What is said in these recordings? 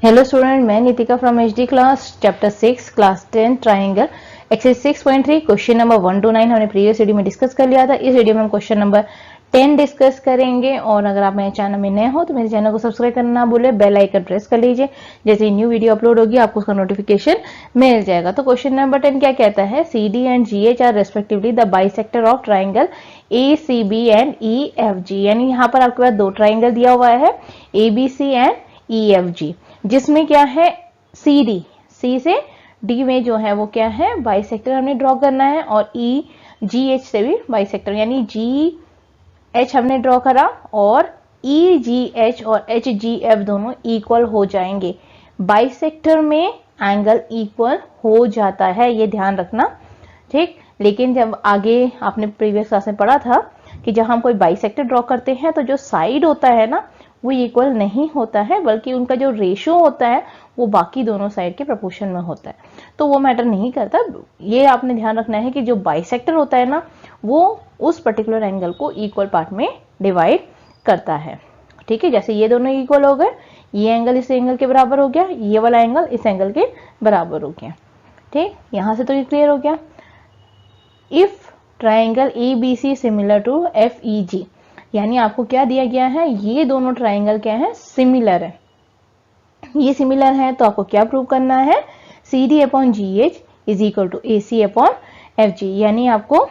Hello student, मैं Nitika from HD class chapter 6 class 10 triangle exercise 6.3 question number 1 to 9 हमने previous video में discuss कर लिया था। इस वीडियो में हम क्वेश्चन नंबर 10 डिस्कस करेंगे। और अगर आप मेरे चैनल में नए हो तो मेरे चैनल को सब्सक्राइब करना ना भूले, बेल आइकन प्रेस कर लीजिए। जैसे ही न्यू वीडियो अपलोड होगी आपको उसका नोटिफिकेशन मिल जाएगा। तो क्वेश्चन नंबर 10 क्या कहता है, C D and G H are respectively the bisector of triangle A C B and E F G. यानी यहाँ पर आपके पास दो ट्राइंगल दिया हुआ है, A B C and E F G, जिसमें क्या है सी डी, सी से डी में जो है वो क्या है बाइसेक्टर हमने ड्रॉ करना है, और ई जी एच से भी बाइसेक्टर, यानी जी एच हमने ड्रॉ करा और ई जी एच और एच जी एफ दोनों इक्वल हो जाएंगे। बाइसेक्टर में एंगल इक्वल हो जाता है, ये ध्यान रखना, ठीक। लेकिन जब आगे आपने प्रीवियस क्लास में पढ़ा था कि जब हम कोई बाइसेक्टर ड्रॉ करते हैं तो जो साइड होता है ना वो इक्वल नहीं होता है, बल्कि उनका जो रेशियो होता है वो बाकी दोनों साइड के प्रोपोर्शन में होता है, तो वो मैटर नहीं करता। ये आपने ध्यान रखना है कि जो बाइसेक्टर होता है ना वो उस पर्टिकुलर एंगल को इक्वल पार्ट में डिवाइड करता है, ठीक है। जैसे ये दोनों इक्वल हो गए, ये एंगल इस एंगल के बराबर हो गया, ये वाला एंगल इस एंगल के बराबर हो गया, ठीक। यहां से तो ये क्लियर हो गया। If triangle A B C similar to F E G, यानी आपको क्या दिया गया है, ये दोनों ट्राइंगल क्या है, सिमिलर है। ये सिमिलर है तो आपको क्या प्रूव करना है, C D upon G H is equal to A C upon F G, यानी आपको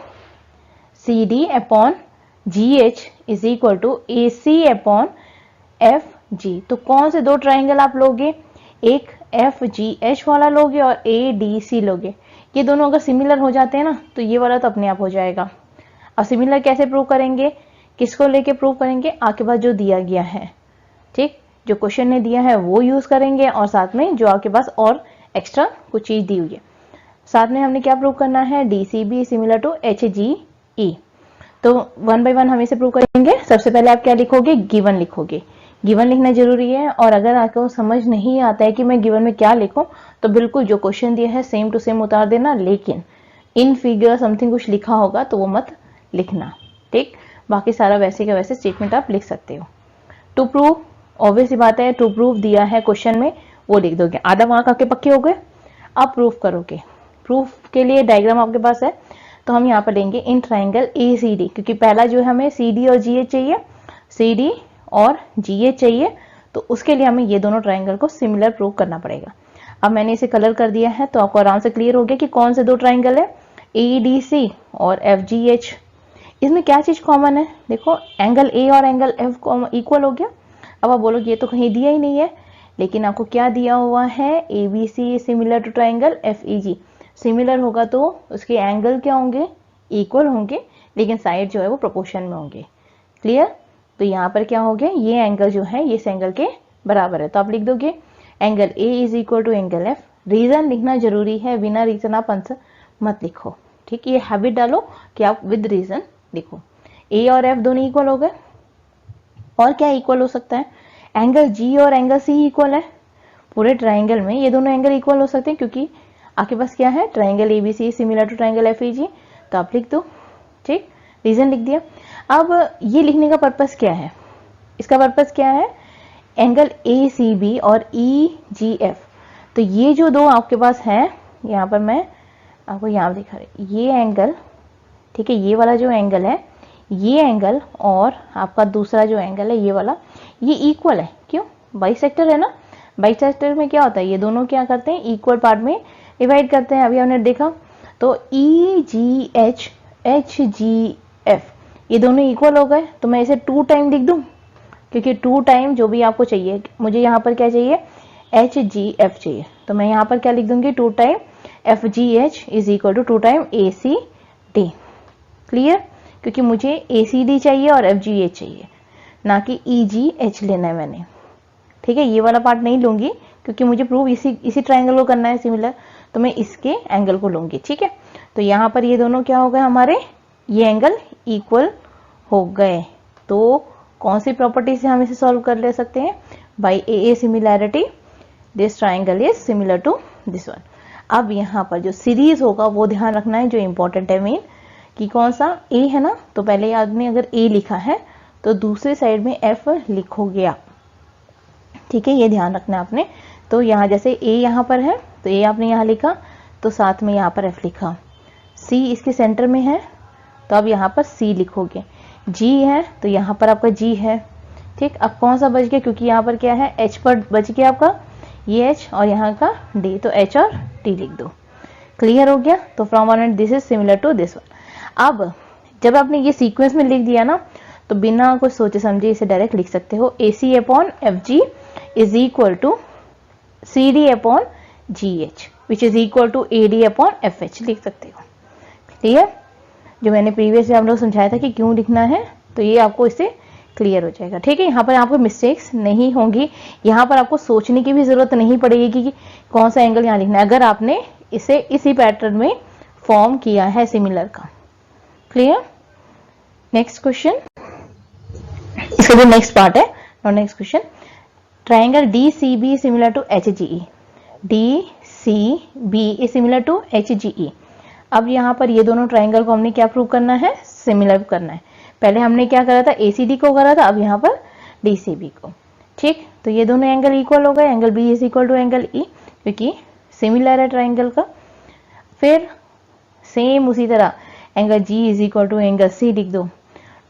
C D upon G H is equal to A C upon F G. तो कौन से दो ट्राइंगल आप लोगे, एक एफ जी एच वाला लोगे और ए डी सी लोगे। ये दोनों अगर सिमिलर हो जाते हैं ना तो ये वाला तो अपने आप हो जाएगा। अब सिमिलर कैसे प्रूव करेंगे, किसको लेके प्रूव करेंगे, आपके पास जो दिया गया है, ठीक, जो क्वेश्चन ने दिया है वो यूज करेंगे, और साथ में जो आपके पास और एक्स्ट्रा कुछ चीज दी हुई है, साथ में हमने क्या प्रूव करना है, D C B similar to H G E. तो वन बाय वन हम इसे प्रूव करेंगे। सबसे पहले आप क्या लिखोगे, गिवन लिखोगे, गिवन लिखना जरूरी है। और अगर आपको समझ नहीं आता है कि मैं गिवन में क्या लिखूं तो बिल्कुल जो क्वेश्चन दिया है सेम टू सेम उतार देना, लेकिन इन फिगर समथिंग कुछ लिखा होगा तो वो मत लिखना, ठीक। बाकी सारा वैसे का वैसे स्टेटमेंट आप लिख सकते हो। टू प्रूव, ऑब्वियस बात है, टू प्रूव दिया है क्वेश्चन में, वो लिख दोगे, आधा मार्क आपके पक्के हो गए। अब प्रूफ करोगे, प्रूफ के लिए डायग्राम आपके पास है, तो हम यहाँ पर लेंगे in triangle A C D, क्योंकि पहला जो है हमें सी डी और जी एच चाहिए, सी डी और जी एच चाहिए, तो उसके लिए हमें ये दोनों ट्राइंगल को सिमिलर प्रूव करना पड़ेगा। अब मैंने इसे कलर कर दिया है तो आपको आराम से क्लियर हो गया कि कौन से दो ट्राइंगल है, ए डी सी और एफ जी एच। इसमें क्या चीज कॉमन है, देखो एंगल ए और एंगल एफ इक्वल हो गया। अब आप बोलोगे ये तो कहीं दिया ही नहीं है, लेकिन आपको क्या दिया हुआ है, A B C similar to triangle F E G. Similar होगा तो उसके एंगल क्या होंगे, इक्वल होंगे, लेकिन साइड जो है वो प्रोपोर्शन में होंगे, क्लियर। तो यहाँ पर क्या हो गया, ये एंगल जो है ये इस एंगल के बराबर है, तो आप लिख दोगे angle A is equal to angle F. Reason लिखना जरूरी है, बिना रीजन आप आंसर मत लिखो, ठीक। ये हैबिट डालो कि आप विद रीजन लिखो। ए और एफ दोनों इक्वल हो गए, और क्या इक्वल हो सकता है, एंगल जी और एंगल सी इक्वल है। पूरे ट्राइंगल में ये दोनों एंगल इक्वल हो सकते हैं, क्योंकि आपके पास क्या है, triangle ABC similar to triangle F E G, तो आप लिख दो, ठीक, रीजन लिख दिया। अब ये लिखने का पर्पस क्या है, इसका पर्पस क्या है, एंगल ए सी बी और ई जी एफ, तो ये जो दो आपके पास है, यहाँ पर मैं आपको यहाँ दिखा रही, ये एंगल, ठीक है, ये वाला जो एंगल है, ये एंगल और आपका दूसरा जो एंगल है ये वाला, ये इक्वल है। क्यों, बाइसेक्टर है ना, बाइसेक्टर में क्या होता है, ये दोनों क्या करते हैं, इक्वल पार्ट में डिवाइड करते हैं। अभी हमने देखा तो E G H H G F ये दोनों इक्वल हो गए, तो मैं इसे 2 टाइम लिख दूं, क्योंकि 2 टाइम जो भी आपको चाहिए, मुझे यहाँ पर क्या चाहिए, एच जी एफ चाहिए, तो मैं यहाँ पर क्या लिख दूंगी, 2 time F G H is equal to 2 time A C D, clear. क्योंकि मुझे ए सी डी चाहिए और एफ जी एच चाहिए, ना कि ई जी एच लेना है मैंने, ठीक है। ये वाला पार्ट नहीं लूंगी क्योंकि मुझे प्रूव इसी ट्राइंगल को करना है सिमिलर, तो मैं इसके एंगल को लूंगी, ठीक है। तो यहाँ पर ये दोनों क्या हो गए हमारे, ये एंगल इक्वल हो गए। तो कौन सी प्रॉपर्टी से हम इसे सॉल्व कर ले सकते हैं, by A similarity this triangle is similar to this one. अब यहाँ पर जो सीरीज होगा वो ध्यान रखना है, जो इंपॉर्टेंट है मेन, कि कौन सा ए है ना, तो पहले आपने अगर ए लिखा है तो दूसरे साइड में एफ लिखोगे आप, ठीक है, ये ध्यान रखना है आपने। तो यहाँ जैसे ए यहाँ पर है तो ए आपने यहाँ लिखा, तो साथ में यहाँ पर एफ लिखा। सी इसके सेंटर में है तो अब यहाँ पर सी लिखोगे। जी है तो यहाँ पर आपका जी है। ठीक, अब कौन सा बच गया, क्योंकि यहाँ पर क्या है, एच पर बच गया आपका, ये एच और यहाँ का डी, तो एच और टी लिख दो। क्लियर हो गया। तो from one and this is similar to this one. अब जब आपने ये सीक्वेंस में लिख दिया ना, तो बिना कुछ सोचे समझे इसे डायरेक्ट लिख सकते हो, A C upon F G is equal to C D upon G H which is equal to A D upon F H लिख सकते हो। क्लियर, जो मैंने प्रीवियसली आप लोग समझाया था कि क्यों लिखना है, तो ये आपको इससे क्लियर हो जाएगा। ठीक है, यहाँ पर आपको मिस्टेक्स नहीं होंगी, यहाँ पर आपको सोचने की भी जरूरत नहीं पड़ेगी कि कौन सा एंगल यहाँ लिखना है, अगर आपने इसे इसी पैटर्न में फॉर्म किया है सिमिलर का। क्लियर। नेक्स्ट क्वेश्चन, इसका जो नेक्स्ट पार्ट है, और next question, triangle D C B similar to H G E. D C B is similar to H G E. अब यहाँ पर ये दोनों ट्राइंगल को हमने क्या प्रूव करना है, सिमिलर करना है। पहले हमने क्या करा था, एसीडी को करा था, अब यहाँ पर डीसीबी को। ठीक, तो ये दोनों एंगल इक्वल हो गए, angle B is equal to angle E, क्योंकि सिमिलर है ट्राइंगल का। फिर सेम उसी तरह angle G is equal to angle C लिख दो,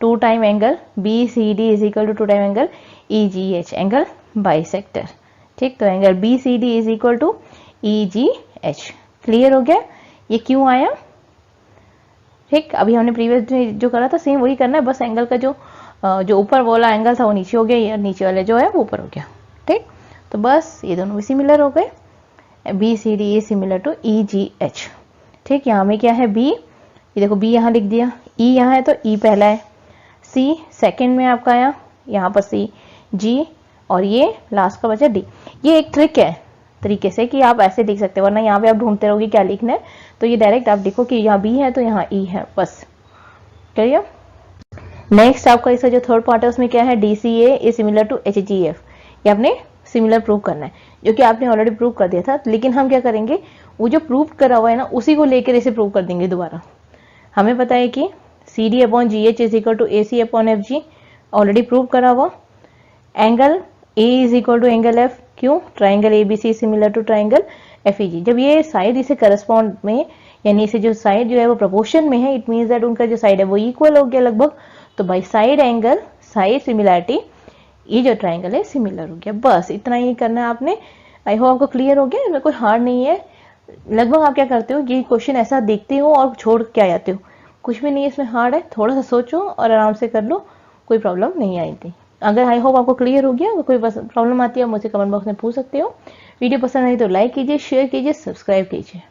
2 time angle B C D is equal to 2 time angle E G H, angle bisector. ठीक, तो angle B C D is equal to E G H. Clear हो गया, ये क्यों आया। ठीक, अभी हमने प्रीवियस जो करा था सेम वही करना है, बस एंगल का जो ऊपर वाला एंगल था वो नीचे हो गया, या नीचे वाले जो है वो ऊपर हो गया। ठीक, तो बस ये दोनों भी सिमिलर हो गए, B C D is similar to E G H. ठीक, यहाँ में क्या है, बी, ये देखो बी यहाँ लिख दिया, ई यहाँ है तो ई पहला है, सी सेकंड में आपका आया, यहाँ पर सी, जी, और ये लास्ट का बचा डी। ये एक ट्रिक है तरीके से कि आप ऐसे लिख सकते हो, वरना यहाँ पे आप ढूंढते रहोगे क्या लिखना है, तो ये डायरेक्ट आप लिखो कि यहाँ बी है तो यहाँ ई है, बस। क्लियर। नेक्स्ट आपका इसका जो थर्ड पार्ट है उसमें क्या है, D C A is similar to H G F. ये आपने सिमिलर प्रूव करना है, जो कि आपने ऑलरेडी प्रूव कर दिया था, लेकिन हम क्या करेंगे, वो जो प्रूव करा हुआ है ना उसी को लेकर इसे प्रूव कर देंगे दोबारा। हमें पता है कि C D upon G H is equal to A C upon F G, already prove करा हुआ। Angle A is equal to angle F, क्यों, triangle ABC similar to triangle FEG. जब ये साइड इसे करस्पॉन्ड में, यानी इसे जो साइड जो है वो प्रोपोर्शन में है, इट मींस दैट उनका जो साइड है वो इक्वल हो गया लगभग, तो by side angle, side similarity, ये जो ट्राइंगल है सिमिलर हो गया। बस इतना ही करना है आपने। आई होप आपको क्लियर हो गया, इसमें कोई हार्ड नहीं है। लगभग आप क्या करते हो, ये क्वेश्चन ऐसा देखते हो और छोड़ के आ जाते हो, कुछ भी नहीं है इसमें हार्ड है, थोड़ा सा सोचो और आराम से कर लो, कोई प्रॉब्लम नहीं आएगी। अगर आई होप आपको क्लियर हो गया, कोई प्रॉब्लम आती है मुझे कमेंट बॉक्स में पूछ सकते हो। वीडियो पसंद आई तो लाइक कीजिए, शेयर कीजिए, सब्सक्राइब कीजिए।